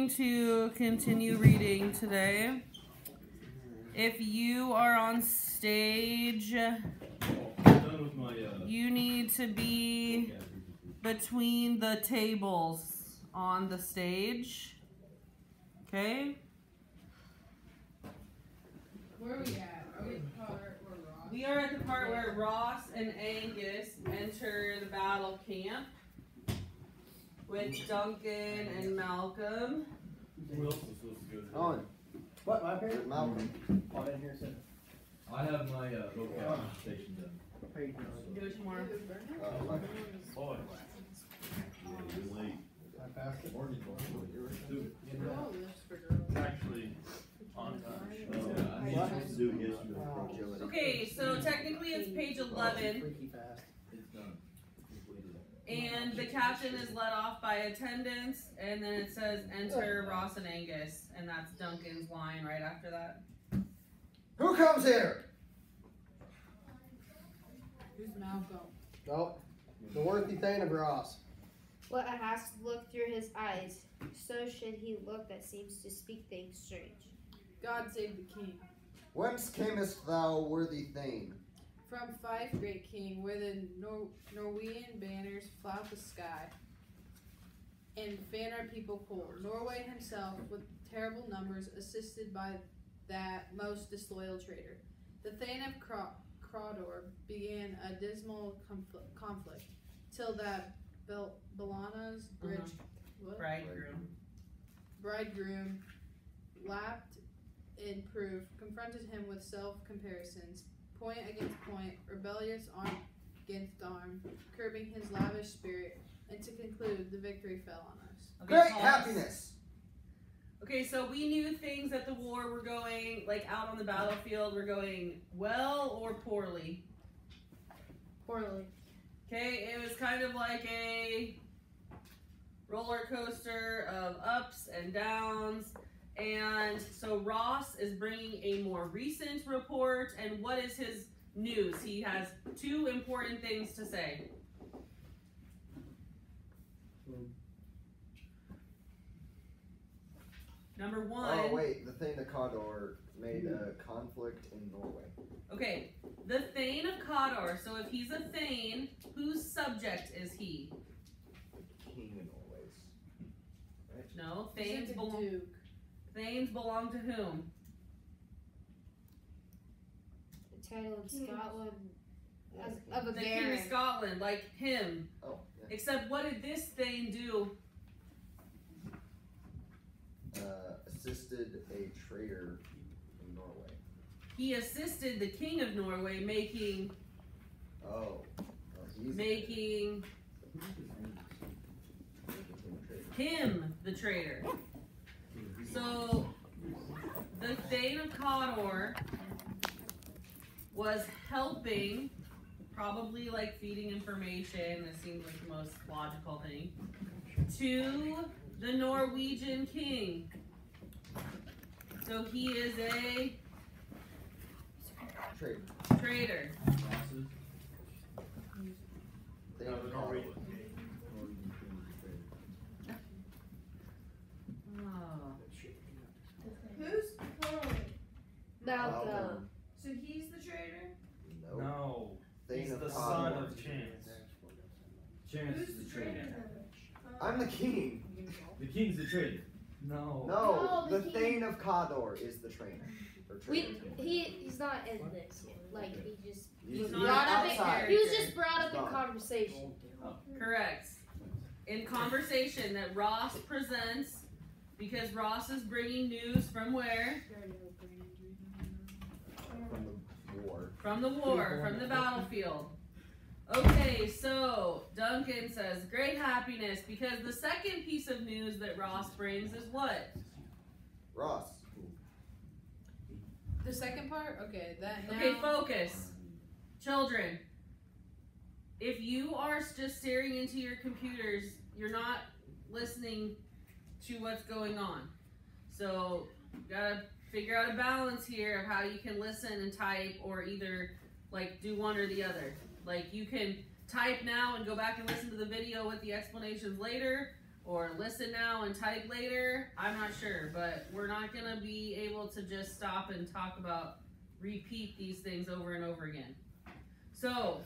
going to continue reading today. If you are on stage, you need to be between the tables on the stage. Okay? Where are we at? Are we at the part where Ross? We are at the part where Ross and Angus enter the battle camp with Duncan and Malcolm. Who else is supposed to go to? Owen. What, my favorite? Malcolm. Oh, I didn't hear it. I have my vocal station done. What page are you Do it tomorrow. Boy. Yeah, you're late. I passed it. Morgan's going to do it. Oh, this for girls. Actually, on time. He's supposed to do history of agility. Okay, so technically it's page 11, Freaky fast. It's done. and the captain is led off by attendants, and then it says enter Ross and Angus, and that's Duncan's line right after that. Who comes here? Who's Malcolm? Oh, the worthy Thane of Ross. Let a has look through his eyes, so should he look that seems to speak things strange. God save the king. Whence camest thou, worthy Thane? From Fife, great king, where the Norwegian banners flout the sky and fan our people cold. Norway himself, with terrible numbers, assisted by that most disloyal traitor. The Thane of Crawdor began a dismal conflict, till that Belana's bridegroom lapped in proof, confronted him with self-comparisons, point against point, rebellious arm against arm, curbing his lavish spirit, and to conclude, the victory fell on us. Okay, Great pause. happiness. Okay, so we knew things at the war were going, like out on the battlefield, were going well or poorly. Poorly. Okay, it was kind of like a roller coaster of ups and downs. And so Ross is bringing a more recent report. And what is his news? He has two important things to say. Number one. Oh, wait. The Thane of Cawdor made a conflict in Norway. Okay, the Thane of Cawdor. So if he's a Thane, whose subject is he? King of Norway's. Right? No, He's Thanes like a duke. Thanes belong to whom? The title in Scotland of a The King baron. of Scotland, like him. Oh, yeah. Except what did this Thane do? Assisted a traitor in Norway. He assisted the King of Norway making He's him the traitor. So the Thane of Cawdor was helping, probably like feeding information, that seems like the most logical thing, to the Norwegian king. So he is a traitor. Bosses? Thane of Cawdor. Oh. Who's Chloe? Malcolm. So he's the traitor? No. No. Thane He's of the Cawdor. son of Chance. Chance Who's is the the traitor traitor. then? I'm the king. The king's the traitor. No. No, No, the the Thane of Cawdor is the trainer. Or traitor. He's not in this yet. Like he just He's was not brought up. outside. He was just brought up He's in not. conversation. Correct. In conversation that Ross presents, because Ross is bringing news from where? From the war. From the war, from the battlefield. Okay, so Duncan says, great happiness, because the second piece of news that Ross brings is what? Ross. The second part? Okay, that now. Okay, focus. Children, if you are just staring into your computers, you're not listening to what's going on. So, you gotta figure out a balance here of how you can listen and type, or either like do one or the other. Like you can type now and go back and listen to the video with the explanations later, or listen now and type later, I'm not sure, but we're not gonna be able to just stop and talk about, repeat these things over and over again. So,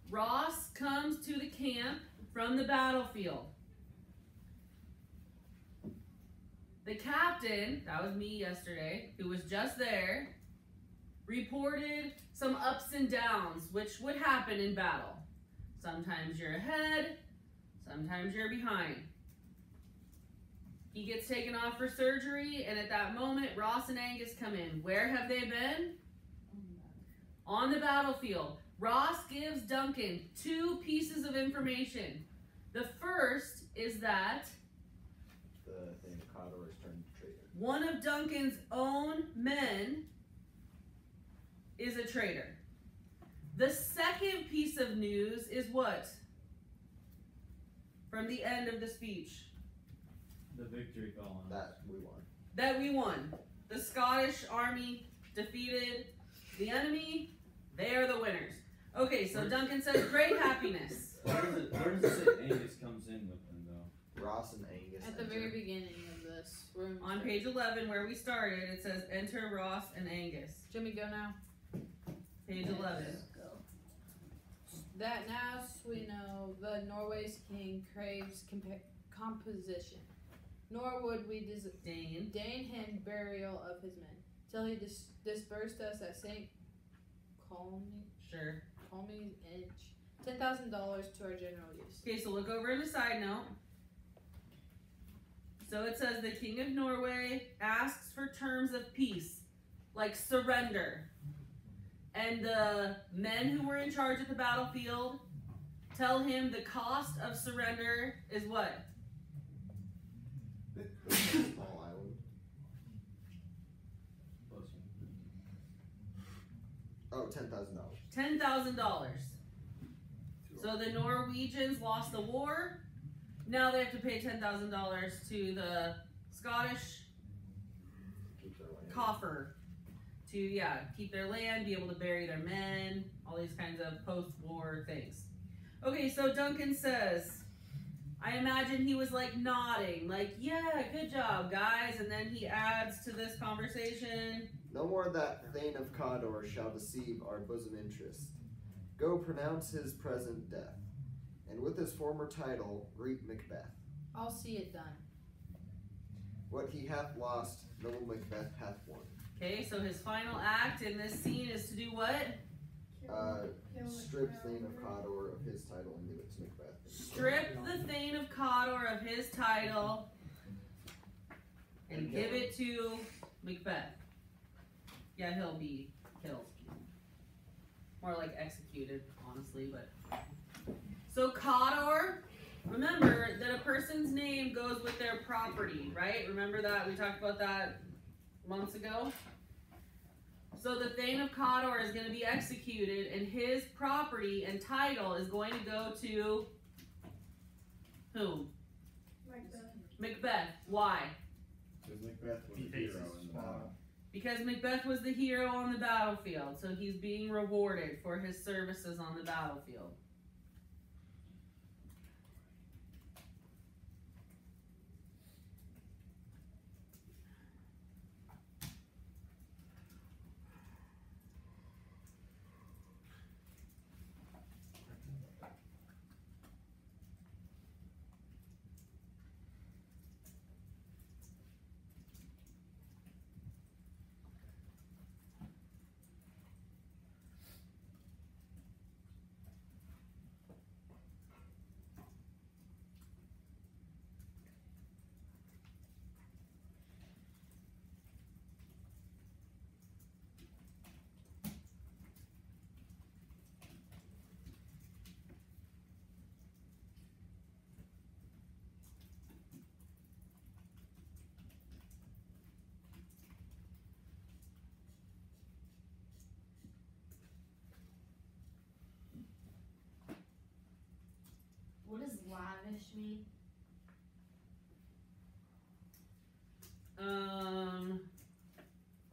Ross comes to the camp from the battlefield. The captain, that was me yesterday, who was just there, reported some ups and downs, which would happen in battle. Sometimes you're ahead, sometimes you're behind. He gets taken off for surgery, and at that moment, Ross and Angus come in. Where have they been? On the battlefield. Ross gives Duncan 2 pieces of information. The first is that The thing of Cawdor is turned traitor. one of Duncan's own men is a traitor. The second piece of news is what? From the end of the speech. The victory fell on us. That we won. That we won. The Scottish army defeated the enemy. They are the winners. Okay, so Duncan says great happiness. Where does it say Angus comes in with them, though? Ross and Angus. At the enter. very beginning of this room. On page 11, where we started, it says enter Ross and Angus. Jimmy, go now. Page 11. That now we know the Norway's king craves composition. Nor would we deign him burial of his men, till he dispersed us at St. Sure. Colmy's Edge. $10,000 to our general use. Okay, so look over in the side note. So it says the King of Norway asks for terms of peace, like surrender. And the men who were in charge at the battlefield tell him the cost of surrender is what? Small island. Oh, $10,000. $10,000. So the Norwegians lost the war. Now they have to pay $10,000 to the Scottish Keep their land. coffer to, keep their land, be able to bury their men, all these kinds of post-war things. Okay, so Duncan says, I imagine he was like nodding, like, yeah, good job, guys. And then he adds to this conversation, No more that Thane of Cawdor shall deceive our bosom interest. Go pronounce his present death, and with his former title greet Macbeth. I'll see it done. What he hath lost, noble Macbeth hath won. okay, so his final act in this scene is to do what? Strip Thane of Cawdor of his title and give it to Macbeth. Strip the Thane of Cawdor of his title and give it to Macbeth. Yeah, he'll be killed. More like executed, honestly, but. So Cawdor, remember that a person's name goes with their property, right? Remember that? We talked about that months ago. So the Thane of Cawdor is going to be executed, and his property and title is going to go to whom? Macbeth. Macbeth. Why? Because Macbeth was a hero in the battle. Because Macbeth was the hero on the battlefield, so he's being rewarded for his services on the battlefield. What does lavish mean?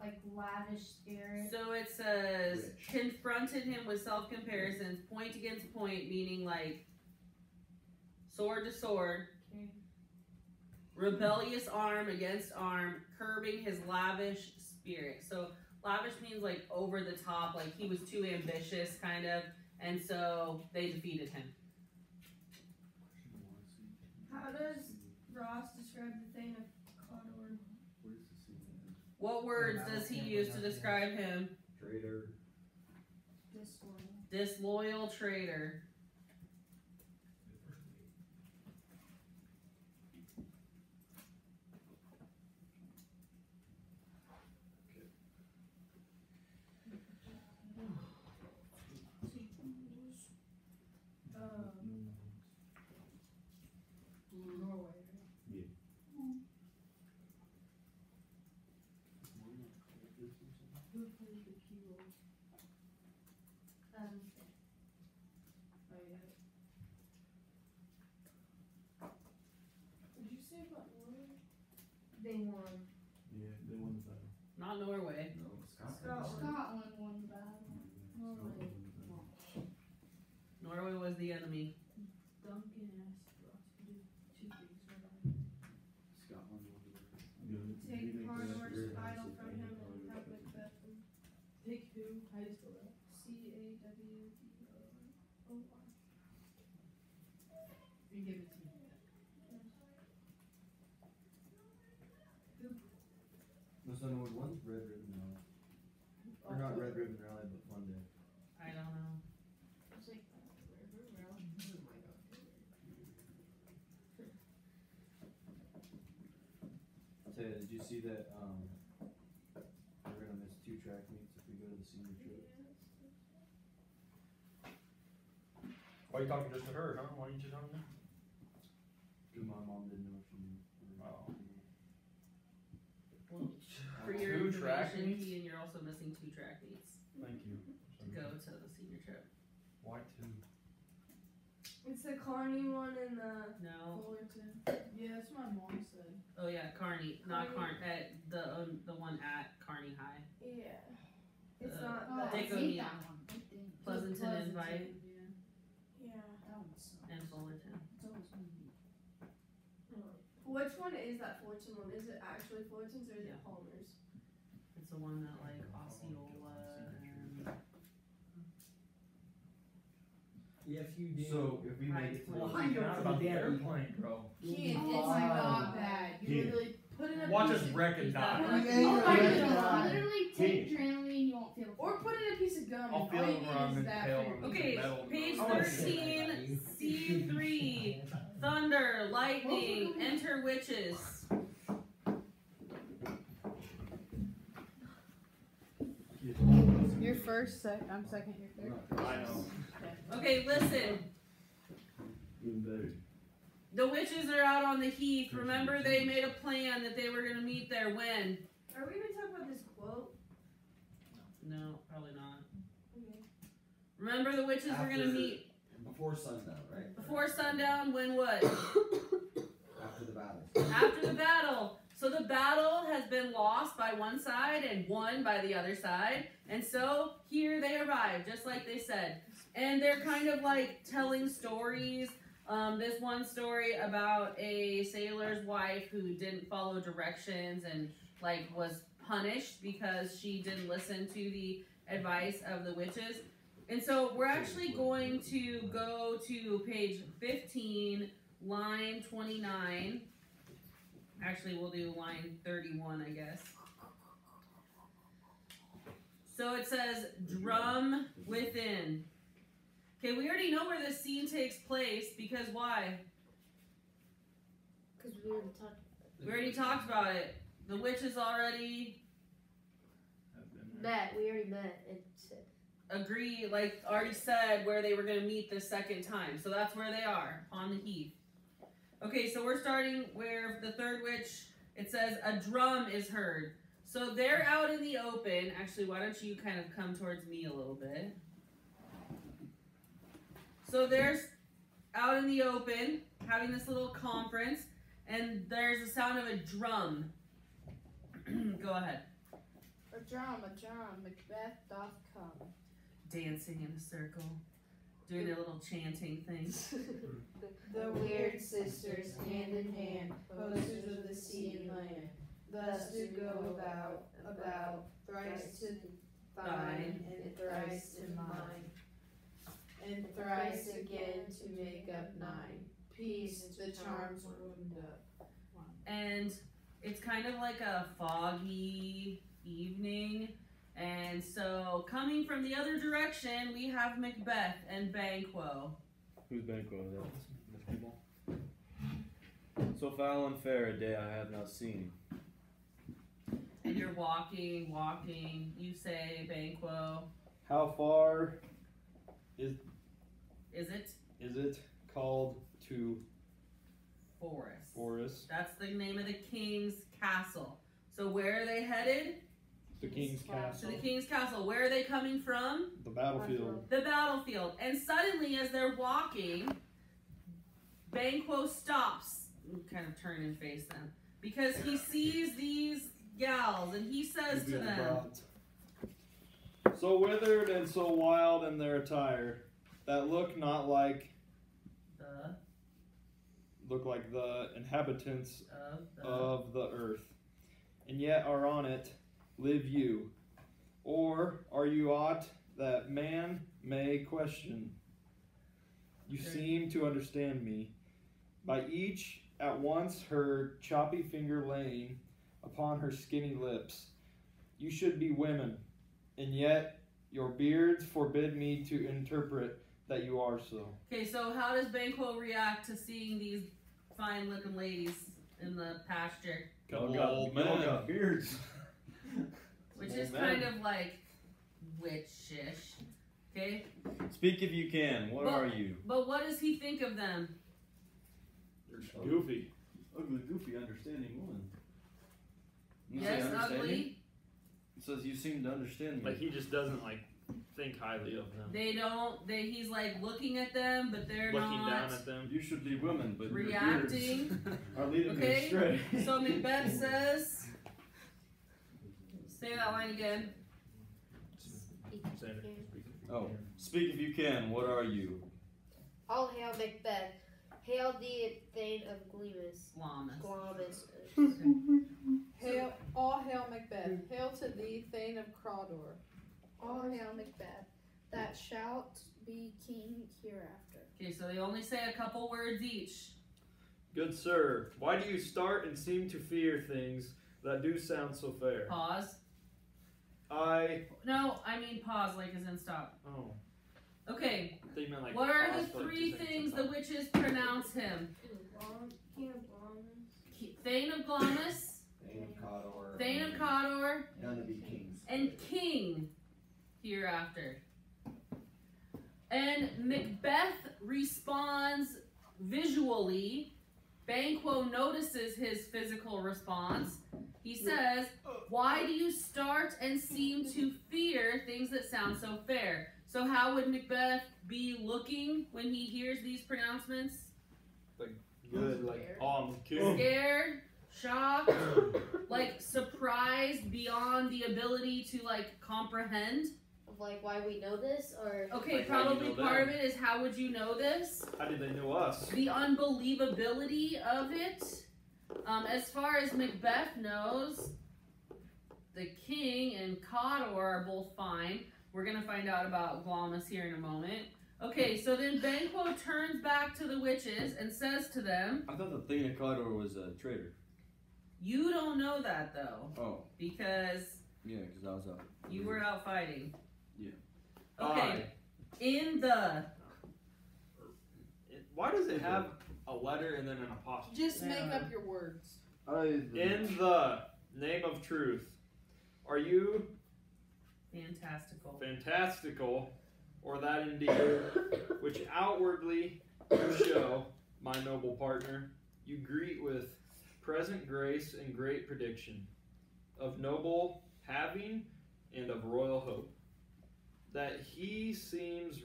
Like lavish spirit. So it says, Rich. confronted him with self-comparisons, point against point, meaning like sword to sword, Okay. rebellious arm against arm, curbing his lavish spirit. So lavish means like over the top, like he was too ambitious, kind of, and so they defeated him. How does Ross describe the Thane of Cawdor? What words does he use to describe him? Traitor. Disloyal traitor. Norway. Who plays the keyboard? Oh, yeah. Did you say about Norway? They won. Yeah, they won the battle. Not Norway. No, Scotland won the battle. Norway. Norway was the enemy. Duncan asked Ross to do 2 things for him. Scotland will do it. Take Cawdor's idol from him and have Macbeth. Take who? How do you spell that? Cawdor. You give it to me. No, so no, one's Red Ribbon Rally. Or not Red Ribbon Rally, but Fun Day. I don't know. It's like, Taya, did you see that we're gonna miss 2 track meets if we go to the senior trip? Why are you talking just to her, huh? Why didn't you tell me? Because my mom didn't know if she knew. Oh. Well, for your 2 track information, meets? Ian, you're also missing 2 track meets Thank you. to go to the senior trip. Why 2? It's the Carney one and the No. Fullerton. Yeah, that's what my mom said. Oh yeah, Kearney, not at the one at Kearney High. yeah. It's Uh, not Oh, that. Dick O'Neill. Pleasanton Invite Yeah. and Fullerton. Which one is that Fullerton one? Is it actually Fullerton's or is Yeah. it Palmer's? It's the one that like Osceola and Yes, you did. So if we make it to Well, the I know about the airplane, bro. It's Wow. not bad. You Yeah. literally put in a Watch piece us of, wreck and He's die. not- Oh my God. Literally take Adrenaline, you won't feel or put in a piece of gum. I'll and feel all it you when need I'm is in that hell. for your Okay, Metal. page I wanna 13, C3, thunder, lightning, enter witches. You're first, I'm second, you're third. I know. Okay, listen. Even better. The witches are out on the heath. Remember, they made a plan that they were gonna meet there when? Are we gonna talk about this quote? No, probably not. Okay. Remember, the witches were gonna After- meet Before sundown, right? before sundown. When what? After the battle. After the battle. So the battle has been lost by one side and won by the other side. And so here they arrive, just like they said. And they're kind of like telling stories. This one story about a sailor's wife who didn't follow directions and like was punished because she didn't listen to the advice of the witches. And so we're actually going to go to page 15, line 29. Actually, we'll do line 31, I guess. So it says, drum within. Okay, we already know where this scene takes place because why? Because we already talked We already talked about it. The witches already met. We already met and said. agree, like already said where they were going to meet the second time. So that's where they are, on the heath. Okay, so we're starting where the third witch, it says a drum is heard. So they're out in the open. Actually, why don't you kind of come towards me a little bit? So there's out in the open, having this little conference, and there's the sound of a drum. Go ahead. A drum, Macbeth doth come. Dancing in a circle. doing their little chanting thing. The weird sisters, hand in hand, posters of the sea and land, thus do go about, thrice to thine, and thrice to mine, and thrice again to make up 9. Peace, the charms wound up. And it's kind of like a foggy evening. And so, coming from the other direction, we have Macbeth and Banquo. Who's Banquo? So foul and fair a day I have not seen. And you're walking. You say, Banquo. How far Is it? is it called to Forest. That's the name of the king's castle. So where are they headed? The king's To castle. the king's castle. Where are they coming from? The battlefield. The battlefield. And suddenly, as they're walking, Banquo stops. Kind of turn and face them. Because he sees these gals, and he says to them, So withered and so wild in their attire, that look like the inhabitants of the earth, and yet are on it live you, or are you aught that man may question? You seem to understand me, by each at once her choppy finger laying upon her skinny lips. You should be women, and yet your beards forbid me to interpret that you are so. Okay, so how does Banquo react to seeing these fine-looking ladies in the pasture? Couple old men got beards. Which is kind of like witchish. Okay? Speak if you can. What are you? But what does he think of them? They're goofy. Ugly, goofy, understanding woman. You say Yes, understanding? ugly. It says you seem to understand me. Like he just doesn't like think highly of them. They don't. He's like looking at them, but they're Looking not down at them. You should be women, but reacting. your beards are leading me Okay, astray. so Macbeth says, say that line again. Oh, speak if you can. What are you? All hail Macbeth. Hail the Thane of Glamis. Hail, all hail Macbeth. Hail to thee, Thane of Cawdor. All hail Macbeth, that shalt be king hereafter. Okay, so they only say a couple words each. Good sir, why do you start and seem to fear things that do sound so fair? Pause. No, I mean pause, like as in stop. Oh. Okay, They meant like what are pause the for like 3 2 seconds things or the something. witches pronounce him? Thane of Glamis, Thane of Cawdor, None of you kings. and king hereafter. And Macbeth responds visually. Banquo notices his physical response. He says, why do you start and seem to fear things that sound so fair? So how would Macbeth be looking when he hears these pronouncements? Good, like, oh, I'm kidding. Scared, shocked, like surprised beyond the ability to like comprehend. Of like why we know this, or Okay, Like, how do you probably know part them? of it is how would you know this? How did they know us? The unbelievability of it. As far as Macbeth knows, the king and Cawdor are both fine. We're gonna find out about Glamis here in a moment. Okay, so then Banquo turns back to the witches and says to them, I thought the Thane of Cawdor was a traitor. you don't know that though, Oh, because yeah, because I was out. you were out fighting. Yeah. Okay, in the... Why does it have a letter and then an apostrophe? Just make up your words. In the name of truth, are you fantastical, or that indeed, which outwardly you show, my noble partner, you greet with present grace and great prediction, of noble having and of royal hope, that he seems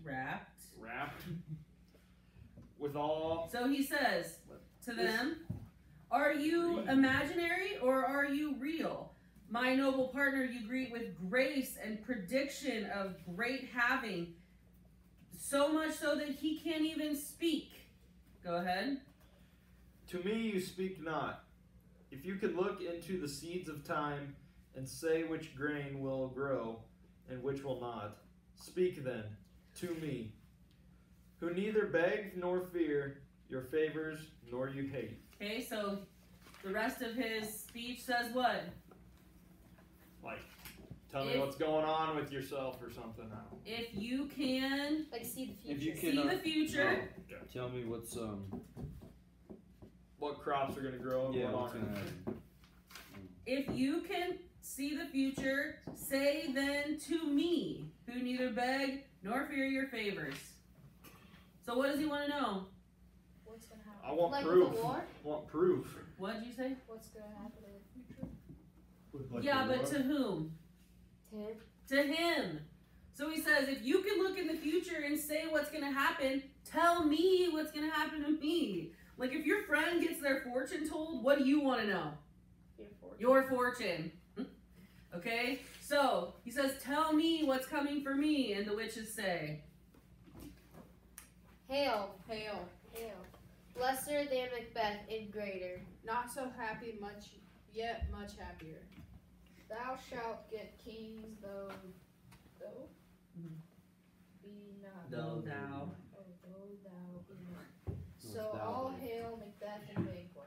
wrapped with all. So he says to them, are you imaginary or are you real? My noble partner you greet with grace and prediction of great having So much so that he can't even speak. Go ahead. To me you speak not. If you could look into the seeds of time and say which grain will grow and which will not, speak then to me, who neither beg nor fear your favors nor you hate. Okay, so the rest of his speech says what? Like, tell me what's going on with yourself or something. If you can Like see the If future. you see can, the future, tell me what's What crops are going to grow and yeah, what what's aren't. gonna happen. if you can see the future, say then to me, who neither beg nor fear your favors. So what does he want to know? What's gonna happen? I want Like proof. with the war? Want proof. What did you say? What's gonna happen in the future? Like Yeah, the but war. to whom? Tim. To him. So he says, if you can look in the future and say what's going to happen, tell me what's going to happen to me. Like if your friend gets their fortune told, what do you want to know? Your fortune. Okay? So he says, tell me what's coming for me. And the witches say, Hail. Hail. Hail. Lesser than Macbeth and greater. Not so happy, much yet much happier. Thou shalt get kings, though Mhm. be not. though thou. Oh, though thou be not. What's So thou all be? hail Macbeth and Banquo.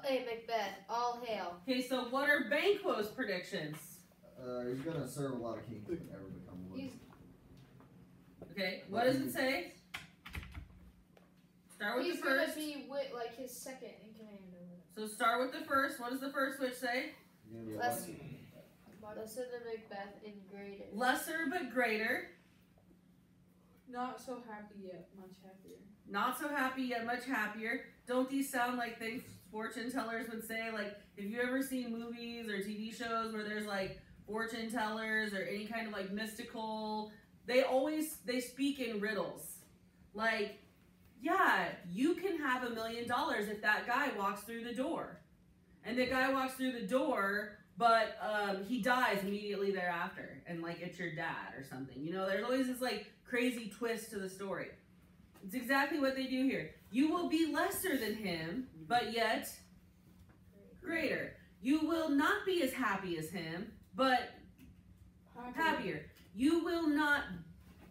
Hey, Macbeth, all hail. Okay, so what are Banquo's predictions? He's gonna serve a lot of kings but never become one. He's Okay, what does it say? Start with he's the first. gonna be with like his second in command or whatever. So start with the first. What does the first witch say? You're gonna be a Lesser, lot- lesser than Macbeth and greater. Lesser but greater. Not so happy yet much happier. Not so happy yet much happier. Don't these sound like things fortune tellers would say? Like, have you ever seen movies or TV shows where there's like fortune tellers or any kind of like mystical? They speak in riddles. Like, yeah, you can have $1 million if that guy walks through the door. And the guy walks through the door, but he dies immediately thereafter. And like, it's your dad or something. You know, there's always this like crazy twist to the story. It's exactly what they do here. You will be lesser than him, but yet greater. You will not be as happy as him, but happier. You will not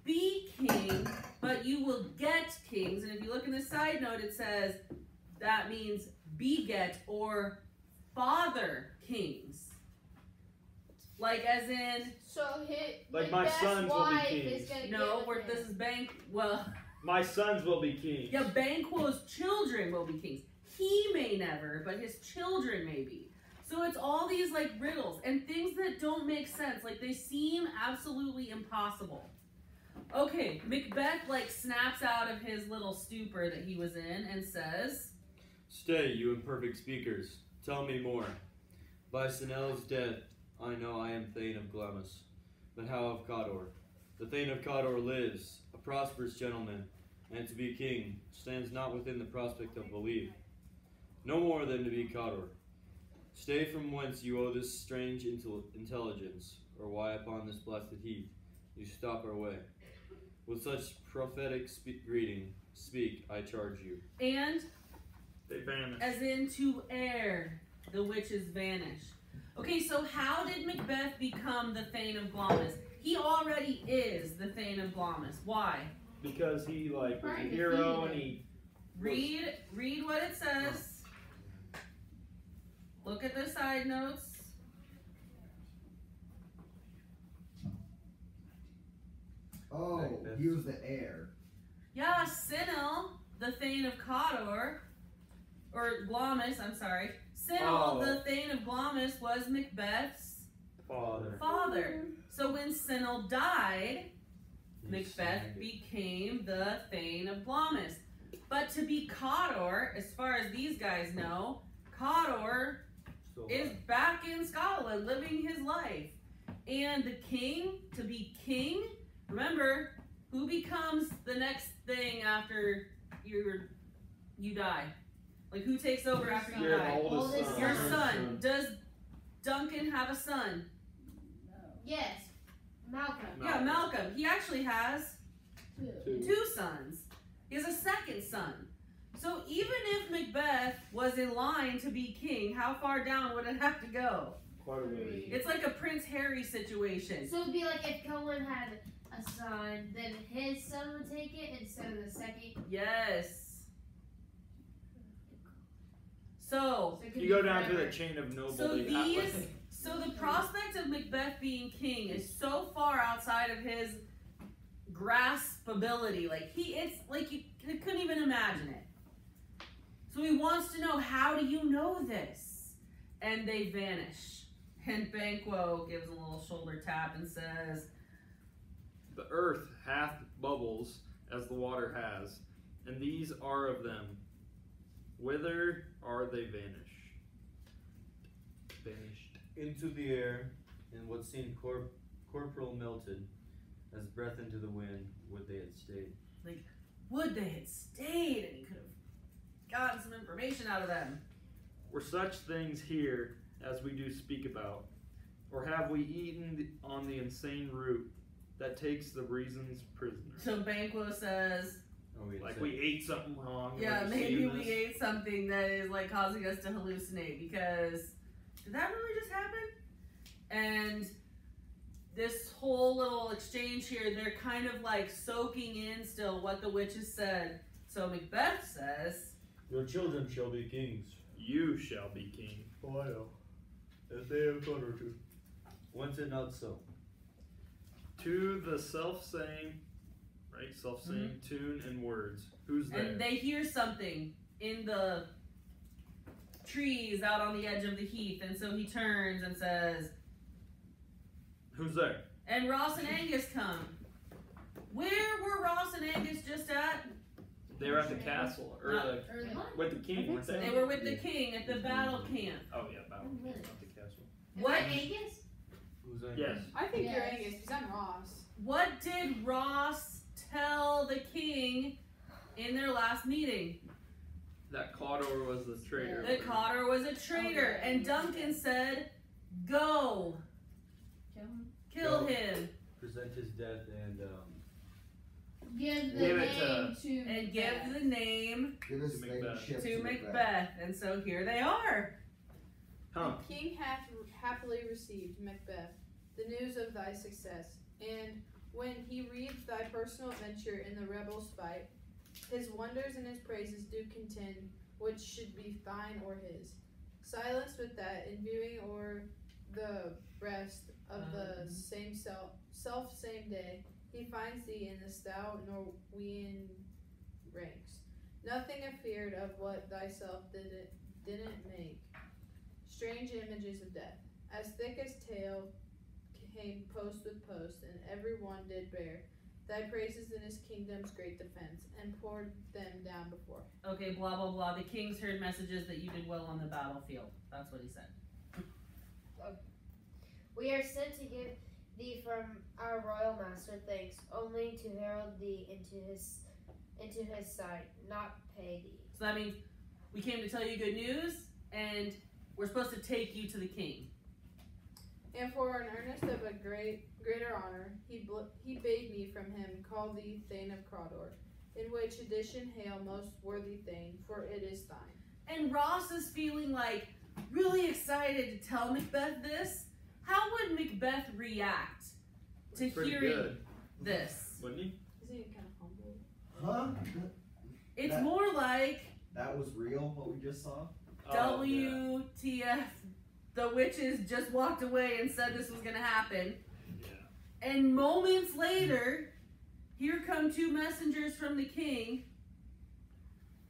be king, but you will get kings. And if you look in the side note, it says that means beget or father kings. Like as in, So hit Like my Macbeth's sons will be wife kings. is gonna no, get where with this him. is well, My sons will be kings. yeah, Banquo's children will be kings. He may never, but his children may be. So it's all these like riddles and things that don't make sense. Like they seem absolutely impossible. Okay, Macbeth like snaps out of his little stupor that he was in and says, Stay, you imperfect speakers. Tell me more. By Sinel's death, I know I am Thane of Glamis. But how of Cawdor? The Thane of Cawdor lives, a prosperous gentleman, and to be king stands not within the prospect of belief. No more than to be Cawdor. Stay from whence you owe this strange intelligence, or why upon this blasted heath you stop our way. With such prophetic greeting, speak, I charge you. and They vanished. as in to air, the witches vanish. Okay, so how did Macbeth become the Thane of Glamis? He already is the Thane of Glamis. Why? Because he like was a Trying to hero feed and him. he Read what it says. Look at the side notes. Oh, he was the heir. Yeah, Sinel, the Thane of Cawdor, or Glamis, I'm sorry. Sinel, Oh. the Thane of Glamis, was Macbeth's father. father. So when Sinel died, Macbeth became the Thane of Glamis. But to be Cawdor, as far as these guys know, Cawdor is back in Scotland living his life. And the king, to be king, remember, who becomes the next thing after you die? Like who takes over after you Your die? oldest son. Your son. Does Duncan have a son? Yes. Malcolm. Yeah, Malcolm. He actually has 2 sons. He has a second son. So even if Macbeth was in line to be king, how far down would it have to go? Quite a ways. It's like a Prince Harry situation. So it'd be like if Cohen had a son, then his son would take it instead of the second. Yes. So it could You be go down to forever. the chain of So nobility. so the prospect of Macbeth being king is so far outside of his graspability. Like it's like you couldn't even imagine it. So he wants to know, how do you know this? And they vanish. And Banquo gives a little shoulder tap and says, The earth hath bubbles as the water has, and these are of them. Whither are they vanished? Into the air, and what seemed corporal melted, as breath into the wind, would they had stayed. like, would they had stayed, and he could have gotten some information out of them. Were such things here as we do speak about? Or have we eaten on the insane root that takes the reasons prisoner? So Banquo says, Like we ate something wrong. and yeah, we're maybe deceiving we us? ate something that is like causing us to hallucinate, because did that really just happen? And this whole little exchange here, they're kind of like soaking in still what the witches said. So Macbeth says, Your children shall be kings. You shall be king. Oh, I know. As they have gone to. Whence it not so? To the self-same, right? Self-same tune and words. Who's there? and they hear something in the trees out on the edge of the heath, and so he turns and says, Who's there? and Ross and Angus come. Where were Ross and Angus just at? They were at the castle, or No. with the king, weren't they? They were with the king at the battle camp. Oh yeah, battle king, not the castle. What? Am I Angus? Who's that? Yes. I think you're Yes. Angus because I'm Ross. What did Ross tell the king in their last meeting? That Cawdor was the traitor. That Cotter was a traitor, and Duncan said, "Go, Kill him. kill Go. him, Present his death and Give the Give it name to and give the name Give his To Macbeth. ship to Macbeth." And so here they are. Huh. The king hath happily received, Macbeth, the news of thy success, and when he reads thy personal adventure in the rebels' fight, his wonders and his praises do contend which should be thine or his. Silenced with that, in viewing o'er the breast of the same same day, he finds thee in the stout Norwegian ranks. Nothing afeared of what thyself didn't make. Strange images of death, as thick as tale, came post with post, and every one did bear thy praises in his kingdom's great defense, and poured them down before. Okay, blah blah blah. The king's heard messages that you did well on the battlefield. That's what he said. We are sent to give thee from our royal master thanks, only to herald thee into his sight, not pay thee. So that means we came to tell you good news, and we're supposed to take you to the king. And for an earnest of a greater honor, he bade me from him call thee Thane of Cawdor, in which addition hail most worthy Thane, for it is thine. And Ross is feeling like really excited to tell Macbeth this. How would Macbeth react to Pretty hearing good, this? wouldn't he? Isn't he kind of humble? Huh? It's That- more like That was real, what we just saw? Oh, yeah. WTF. The witches just walked away and said this was going to happen. Yeah. And moments later, here come 2 messengers from the king.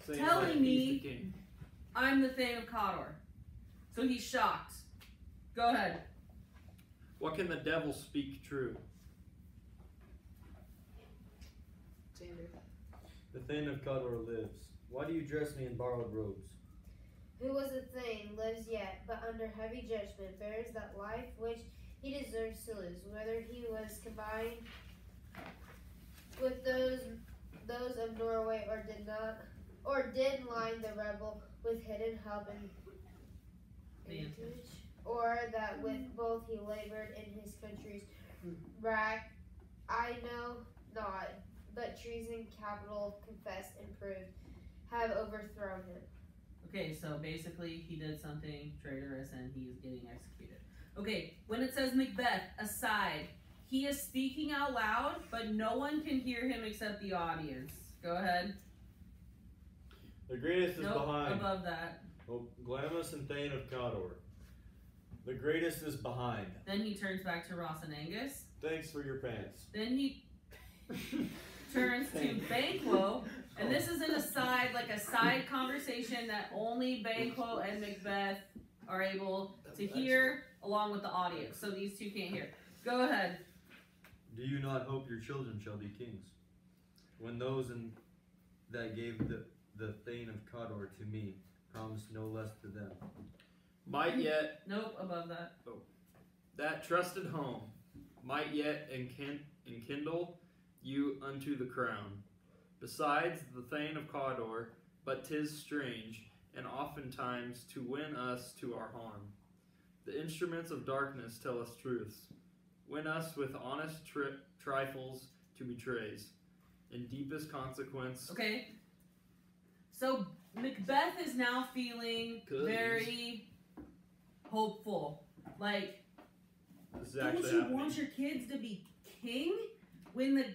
Saying Telling that he's me- the king. I'm the Thane of Cawdor. So he's shocked. Go ahead. What can the devil speak true? Xander. the Thane of Cawdor lives. Why do you dress me in borrowed robes? Who was a thing, lives yet, but under heavy judgment bears that life which he deserves to lose, whether he was combined with those of Norway or did line the rebel with hidden help and advantage, or that with both he labored in his country's wrack, I know not, but treason, capital, confessed, and proved, have overthrown him. Okay, so basically he did something traitorous and he is getting executed. Okay, when it says Macbeth, aside, he is speaking out loud, but no one can hear him except the audience. Go ahead. The greatest is behind. Above that. Oh, Glamis and Thane of Cawdor. The greatest is behind. Then he turns back to Ross and Angus. Thanks for your pants. Then he turns to Banquo, and this is an aside, like a side conversation that only Banquo and Macbeth are able to hear, along with the audience. So these two can't hear. Go ahead. Do you not hope your children shall be kings? When those that gave the Thane of Cawdor to me promised no less to them. Might yet Nope, above that. that trusted home might yet enkindle you unto the crown. Besides the Thane of Cawdor, but 'tis strange, and oftentimes to win us to our harm. The instruments of darkness tell us truths, win us with honest trifles to betrays, in deepest consequence. Okay. So Macbeth is now feeling very hopeful. Like, This is don't actually you happening. want your kids to be king? When the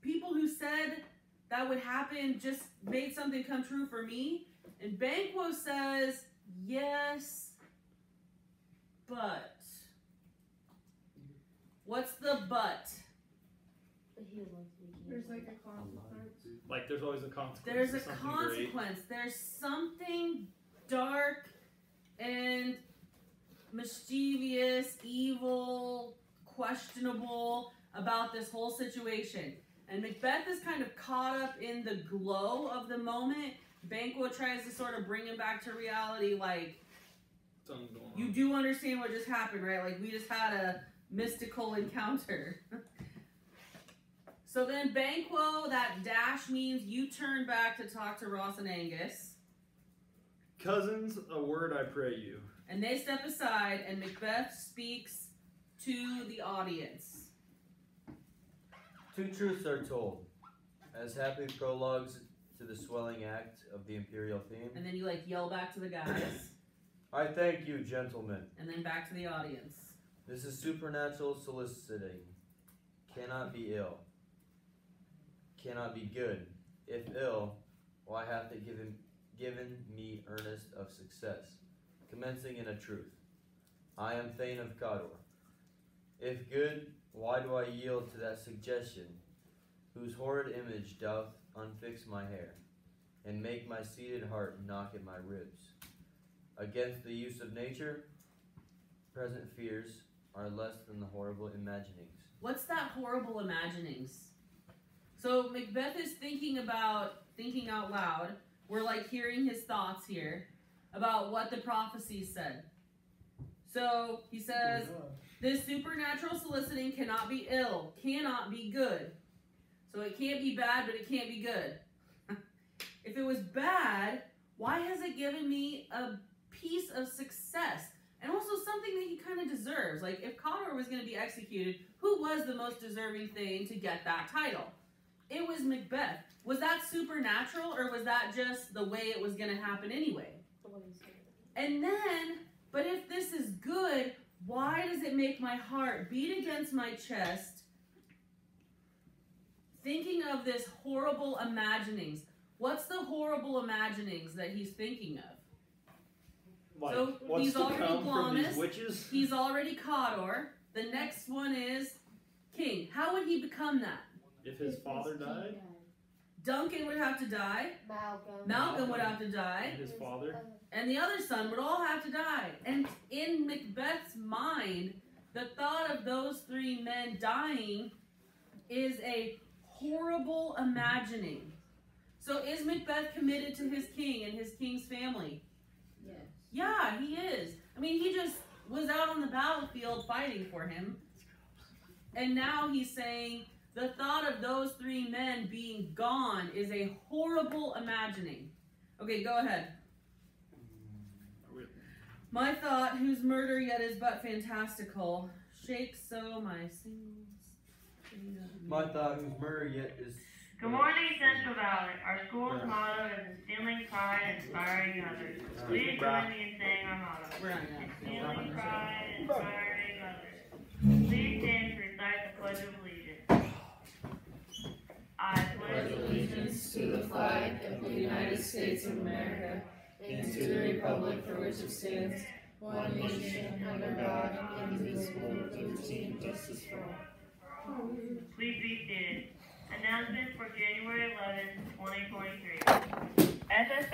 people who said that would happen just made something come true for me? And Banquo says, yes, but. What's the but? But he would like to be king. There's like a consequence. Like there's always a consequence. There's to a something consequence. There's something dark and mischievous, evil, questionable about this whole situation. And Macbeth is kind of caught up in the glow of the moment. Banquo tries to sort of bring him back to reality, like, Something's going on. you do understand what just happened, right? Like, we just had a mystical encounter. So then Banquo, that dash means you turn back to talk to Ross and Angus. Cousins, a word I pray you. And they step aside, and Macbeth speaks to the audience. Two truths are told, as happy prologues to the swelling act of the imperial theme. And then you like yell back to the guys, I thank you, gentlemen. and then back to the audience. This is supernatural soliciting. Cannot be ill. Cannot be good. If ill, why hath it given me earnest of success, commencing in a truth. I am Thane of Cawdor. If good, why do I yield to that suggestion, whose horrid image doth unfix my hair, and make my seated heart knock at my ribs? Against the use of nature, present fears are less than the horrible imaginings. What's that horrible imaginings? So Macbeth is thinking out loud. We're like hearing his thoughts here about what the prophecies said. So he says, this supernatural soliciting cannot be ill, cannot be good. So it can't be bad, but it can't be good. If it was bad, why has it given me a piece of success? And also something that he kind of deserves. Like, if Cawdor was going to be executed, who was the most deserving thing to get that title? It was Macbeth. Was that supernatural, or was that just the way it was going to happen anyway? And then, but if this is good, why does it make my heart beat against my chest, thinking of this horrible imaginings? What's the horrible imaginings that he's thinking of? Like, So what's he's to already come from these Glamis. witches? He's already Cawdor. The next one is king. How would he become that? If his father died, Duncan would have to die. Malcolm would have to die. and his father. And the other son would all have to die. And in Macbeth's mind, the thought of those three men dying is a horrible imagining. So is Macbeth committed to his king and his king's family? Yes. Yeah, he is. I mean, he just was out on the battlefield fighting for him. And now he's saying the thought of those three men being gone is a horrible imagining. Okay, go ahead. My thought, whose murder yet is but fantastical, shakes so my singles. My thought, whose murder yet is Good morning, Central Valley. Our school's motto is instilling pride, inspiring others. Please join me in saying our motto. Instilling pride, inspiring others. Please stand to recite the Pledge of Allegiance. I pledge allegiance to the flag of the United States of America and to the republic for which it stands, one nation, under God, indivisible, with liberty and justice for all. Please be seated. Announcement for January 11th, 2023. SS